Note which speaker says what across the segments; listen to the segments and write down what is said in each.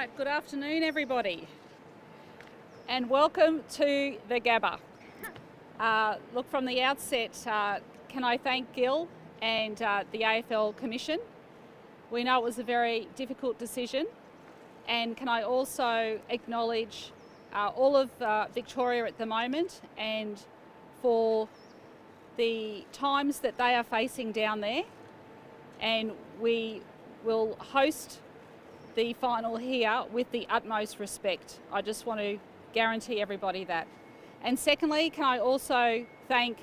Speaker 1: Right, good afternoon everybody and welcome to the Gabba. Look, from the outset, can I thank Gil and the AFL Commission. We know it was a very difficult decision, and can I also acknowledge all of Victoria at the moment and for the times that they are facing down there, and we will host the final here with the utmost respect. I just want to guarantee everybody that. And secondly, can I also thank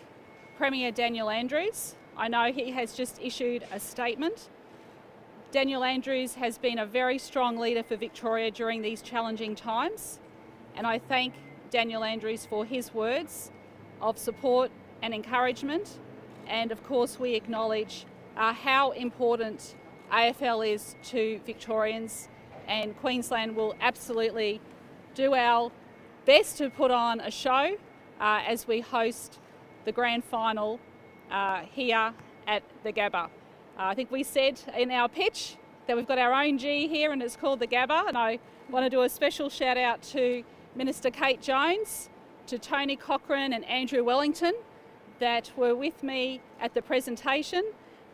Speaker 1: Premier Daniel Andrews. I know he has just issued a statement. Daniel Andrews has been a very strong leader for Victoria during these challenging times, and I thank Daniel Andrews for his words of support and encouragement. And of course we acknowledge how important AFL is to Victorians, and Queensland will absolutely do our best to put on a show as we host the grand final here at the Gabba. I think we said in our pitch that we've got our own G here and it's called the Gabba, and I want to do a special shout out to Minister Kate Jones, to Tony Cochrane and Andrew Wellington that were with me at the presentation,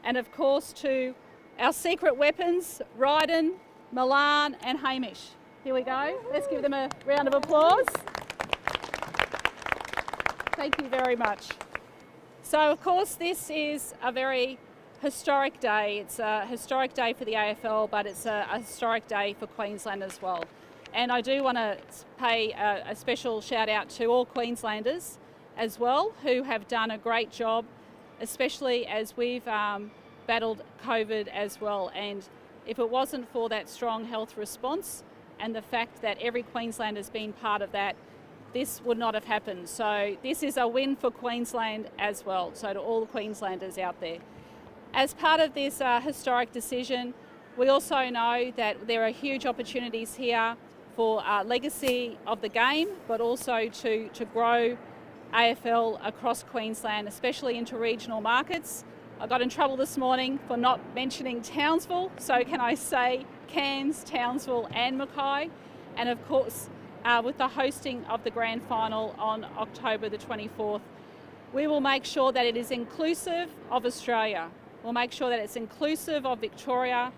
Speaker 1: and of course to our secret weapons, Ryden, Milan and Hamish. Here we go. Let's give them a round of applause. Thank you very much. So of course this is a very historic day. It's a historic day for the AFL, but it's a historic day for Queensland as well. And I do want to pay a special shout out to all Queenslanders as well, who have done a great job, especially as we've battled COVID as well. And if it wasn't for that strong health response and the fact that every Queenslander has been part of that, this would not have happened. So this is a win for Queensland as well. So to all the Queenslanders out there. As part of this historic decision, we also know that there are huge opportunities here for legacy of the game, but also to grow AFL across Queensland, especially into regional markets. I got in trouble this morning for not mentioning Townsville, so can I say Cairns, Townsville and Mackay? And of course, with the hosting of the grand final on October the 24th, we will make sure that it is inclusive of Australia. We'll make sure that it's inclusive of Victoria,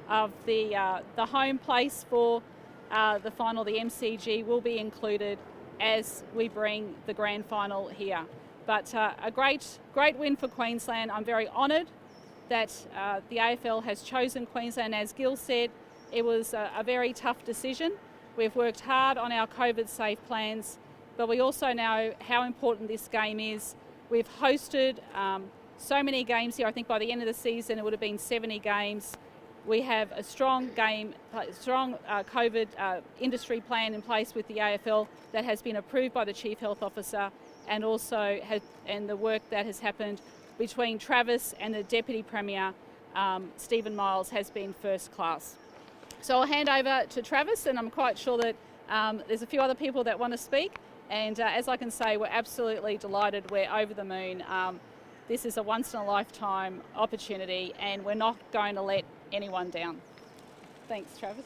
Speaker 1: of the home place for the final, the MCG will be included as we bring the grand final here. But a great win for Queensland. I'm very honoured that the AFL has chosen Queensland. As Gil said, it was a very tough decision. We've worked hard on our COVID safe plans, but we also know how important this game is. We've hosted so many games here. I think by the end of the season it would have been 70 games. We have a strong COVID industry plan in place with the AFL that has been approved by the Chief Health Officer, and also and the work that has happened between Travis and the Deputy Premier, Stephen Miles, has been first class. So I'll hand over to Travis, and I'm quite sure that there's a few other people that want to speak, and as I can say, we're absolutely delighted, we're over the moon. This is a once-in-a-lifetime opportunity and we're not going to let anyone down. Thanks, Travis.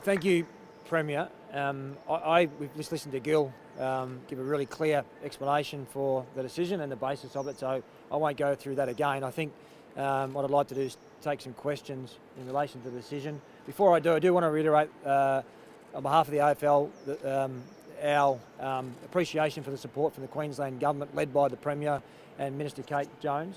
Speaker 2: Thank you, Premier. We've just listened to Gil give a really clear explanation for the decision and the basis of it, so I won't go through that again. I think what I'd like to do is take some questions in relation to the decision. Before I do want to reiterate on behalf of the AFL that our appreciation for the support from the Queensland Government, led by the Premier and Minister Kate Jones.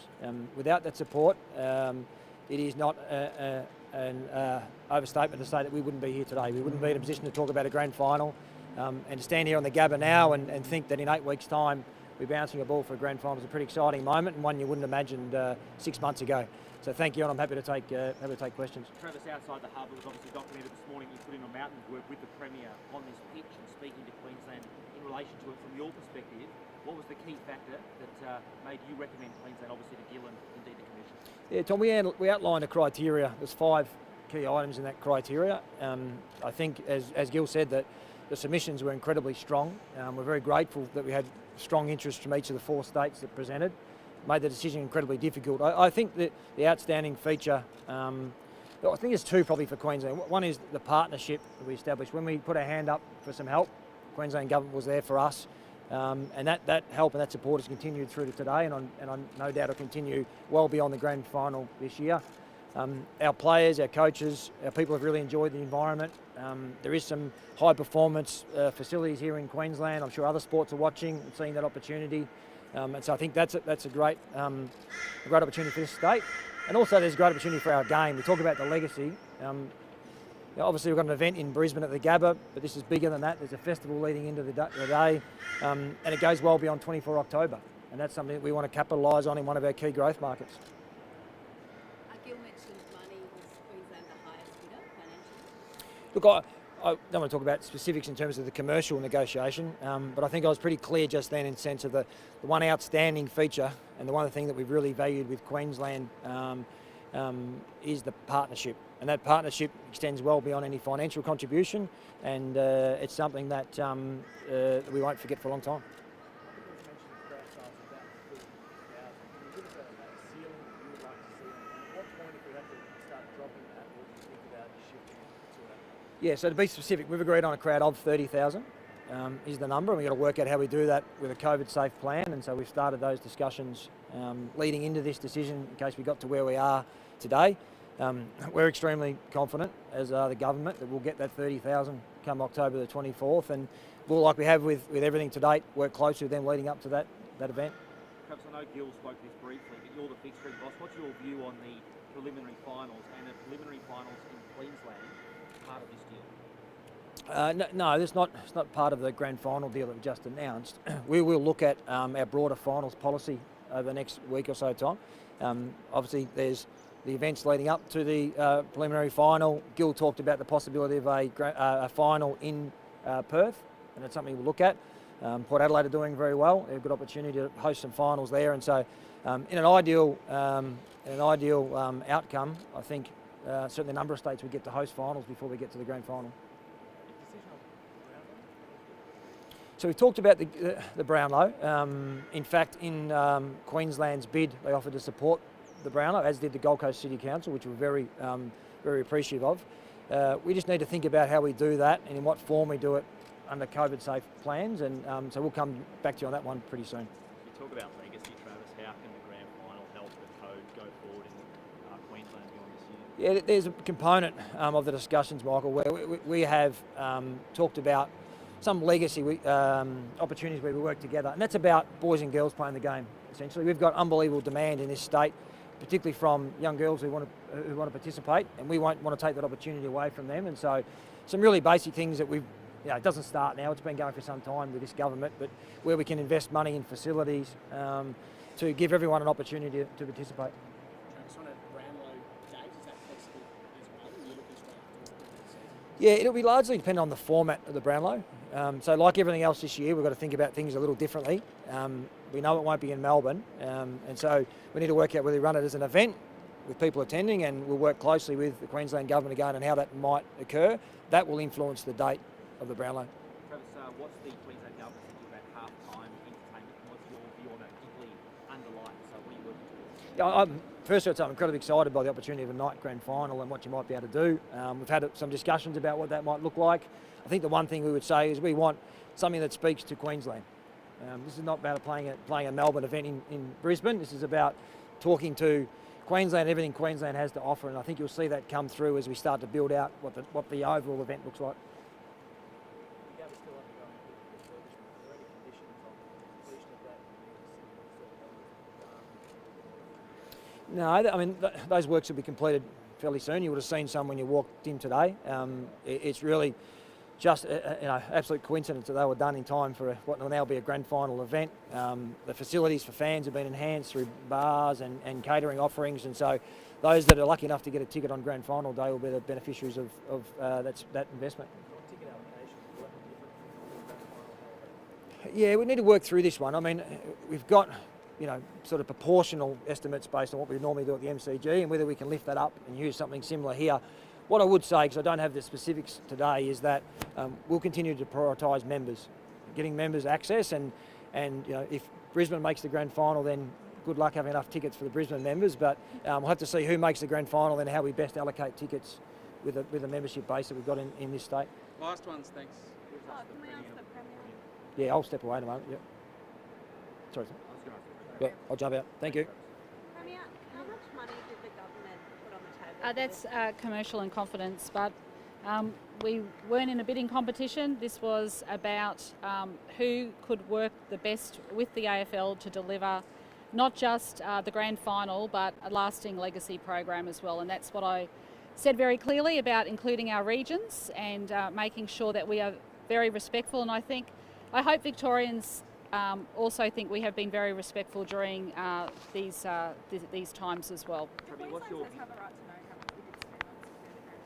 Speaker 2: Without that support, it is not an overstatement to say that we wouldn't be here today. We wouldn't be in a position to talk about a grand final and to stand here on the Gabba now and think that in 8 weeks' time we're bouncing a ball for a grand final is a pretty exciting moment, and one you wouldn't have imagined 6 months ago. So thank you, and I'm happy to take questions.
Speaker 3: Travis, outside the hub, it was obviously documented this morning you put in a mountain of work with the Premier on this pitch and speaking to Queensland in relation to it from your perspective. What was the key factor that made you recommend Queensland, obviously, to Gil and indeed the Commission?
Speaker 2: Yeah, Tom, we outlined a criteria. There's 5 key items in that criteria. I think, as Gil said, that the submissions were incredibly strong. We're very grateful that we had strong interest from each of the 4 states that presented. made the decision incredibly difficult. I think that the outstanding feature, I think there's two probably for Queensland. One is the partnership that we established. When we put our hand up for some help, Queensland Government was there for us. And that help and that support has continued through to today, and I no doubt will continue well beyond the grand final this year. Our players, our coaches, our people have really enjoyed the environment. There is some high performance facilities here in Queensland. I'm sure other sports are watching and seeing that opportunity. And so I think that's a great opportunity for this state. And also there's a great opportunity for our game. We talk about the legacy. Obviously we've got an event in Brisbane at the Gabba, but this is bigger than that. There's a festival leading into the day, and it goes well beyond 24 October. And that's something that we want to capitalise on in one of our key growth markets.
Speaker 4: Gil mentioned money. Was Queensland the highest bidder financially?
Speaker 2: Look, I don't want to talk about specifics in terms of the commercial negotiation, but I think I was pretty clear just then in the sense of the one outstanding feature and the one thing that we've really valued with Queensland is the partnership. And that partnership extends well beyond any financial contribution, and it's something that we won't forget for a long time. Yeah, so to be specific, we've agreed on a crowd of 30,000 is the number, and we've got to work out how we do that with a COVID-safe plan, and so we've started those discussions leading into this decision in case we got to where we are today. We're extremely confident, as are the government, that we'll get that 30,000 come October the 24th, and we'll, like we have with everything to date, work closely with them leading up to that event.
Speaker 3: Perhaps I know Gil spoke this briefly, but you're the fixed ring boss. What's your view on the preliminary finals and the preliminary finals in Queensland part of this deal?
Speaker 2: No, it's not part of the grand final deal that we just announced. We will look at our broader finals policy over the next week or so time. Obviously, there's the events leading up to the preliminary final. Gil talked about the possibility of a final in Perth, and that's something we'll look at. Port Adelaide are doing very well. They have a good opportunity to host some finals there, and so in an ideal outcome, I think certainly a number of states would get to host finals before we get to the grand final. So we talked about the Brownlow. In fact, in Queensland's bid, they offered to support the Brownlow, as did the Gold Coast City Council, which we're very, very appreciative of. We just need to think about how we do that and in what form we do it under COVID-safe plans, and so we'll come back to you on that one pretty soon.
Speaker 3: You talk about legacy, Travis. How can the grand final help the code go forward in Queensland beyond this year?
Speaker 2: Yeah, there's a component of the discussions, Michael, where we have talked about some legacy opportunities where we work together, and that's about boys and girls playing the game. Essentially, we've got unbelievable demand in this state, particularly from young girls who want to participate, and we won't want to take that opportunity away from them. And so, some really basic things that it doesn't start now; it's been going for some time with this government, but where we can invest money in facilities to give everyone an opportunity to participate. Yeah, it'll be largely dependent on the format of the Brownlow. So like everything else this year, we've got to think about things a little differently. We know it won't be in Melbourne, and so we need to work out whether we run it as an event with people attending, and we'll work closely with the Queensland Government again on how that might occur. That will influence the date of the Brownlow.
Speaker 3: Travis, what's the Queensland Government thinking about half-time entertainment? What's your view on that, particularly under lights? So what are you working towards?
Speaker 2: First of all, I'm incredibly excited by the opportunity of a night grand final and what you might be able to do. We've had some discussions about what that might look like. I think the one thing we would say is we want something that speaks to Queensland. This is not about playing a Melbourne event in Brisbane. This is about talking to Queensland, everything Queensland has to offer, and I think you'll see that come through as we start to build out what the overall event looks like. No, I mean, those works will be completed fairly soon. You would have seen some when you walked in today. It's really just absolute coincidence that they were done in time for what will now be a grand final event. The facilities for fans have been enhanced through bars and catering offerings, and so those that are lucky enough to get a ticket on grand final day will be the beneficiaries of that investment. Yeah, we need to work through this one. I mean, we've got sort of proportional estimates based on what we normally do at the MCG, and whether we can lift that up and use something similar here. What I would say, because I don't have the specifics today, is that we'll continue to prioritise members, getting members access, and if Brisbane makes the grand final, then good luck having enough tickets for the Brisbane members, but we'll have to see who makes the grand final and how we best allocate tickets with the membership base that we've got in this state.
Speaker 5: Last ones, thanks.
Speaker 4: Oh, can we ask the Premier?
Speaker 2: Yeah, I'll step away in a moment. Yep. Sorry, sir. Yeah, I'll jump out. Thank you.
Speaker 4: Premier, how much money did the government put on the table?
Speaker 1: That's commercial in confidence, but we weren't in a bidding competition. This was about who could work the best with the AFL to deliver not just the grand final, but a lasting legacy program as well. And that's what I said very clearly about including our regions and making sure that we are very respectful. And I hope Victorians also think we have been very respectful during these times as well.
Speaker 3: What's your
Speaker 4: Queenslanders have a right to know how much we did spend on security grand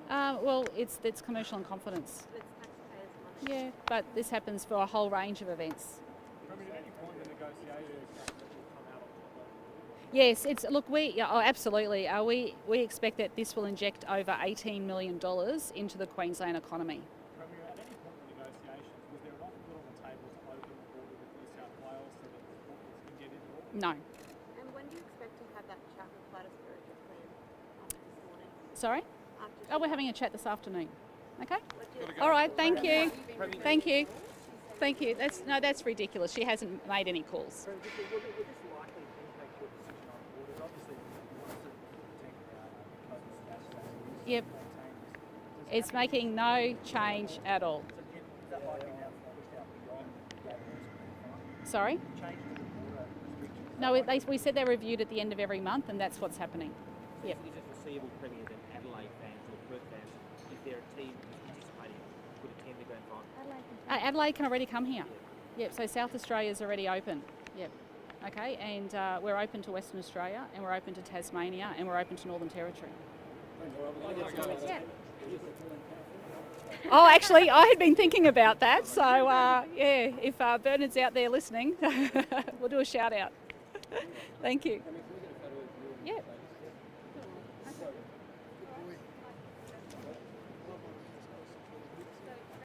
Speaker 4: final.
Speaker 1: Well, it's commercial in confidence.
Speaker 4: It's taxpayers' money.
Speaker 1: Yeah, but this happens for a whole range of events.
Speaker 6: Premier, at any point the negotiations that will come out of
Speaker 1: Yes, absolutely. We expect that this will inject over $18 million into the Queensland economy.
Speaker 6: Premier, at any point in the negotiations, was there an offer put on the table to open the border with New South Wales so that the supporters can get in more?
Speaker 1: No.
Speaker 4: And when do you expect to have that chat with Plattsburgh after this morning?
Speaker 1: Sorry?
Speaker 4: After
Speaker 1: Oh, we're having a chat this afternoon. Okay.
Speaker 4: what do you
Speaker 1: All right. Thank you. Thank you. Thank you. That's ridiculous. She hasn't made any calls.
Speaker 3: Will this likely impact your decision on borders? Obviously, you want to protect coastal
Speaker 1: Yep. It's making no change at all.
Speaker 3: Is that likely now pushed out beyond that?
Speaker 1: Sorry?
Speaker 3: Change to the border restrictions?
Speaker 1: No, we said they're reviewed at the end of every month, and that's what's happening. Yep.
Speaker 3: Is it foreseeable, Premier, that Adelaide fans or Perth fans, if they're a team who's participating, could attend the grand final?
Speaker 1: Adelaide can already come here. Yep. So South Australia's already open. Yep. Okay. And we're open to Western Australia, and we're open to Tasmania, and we're open to Northern Territory. Yeah. Oh, actually, I had been thinking about that. So, if Bernard's out there listening, we'll do a shout out. Thank you. Yeah.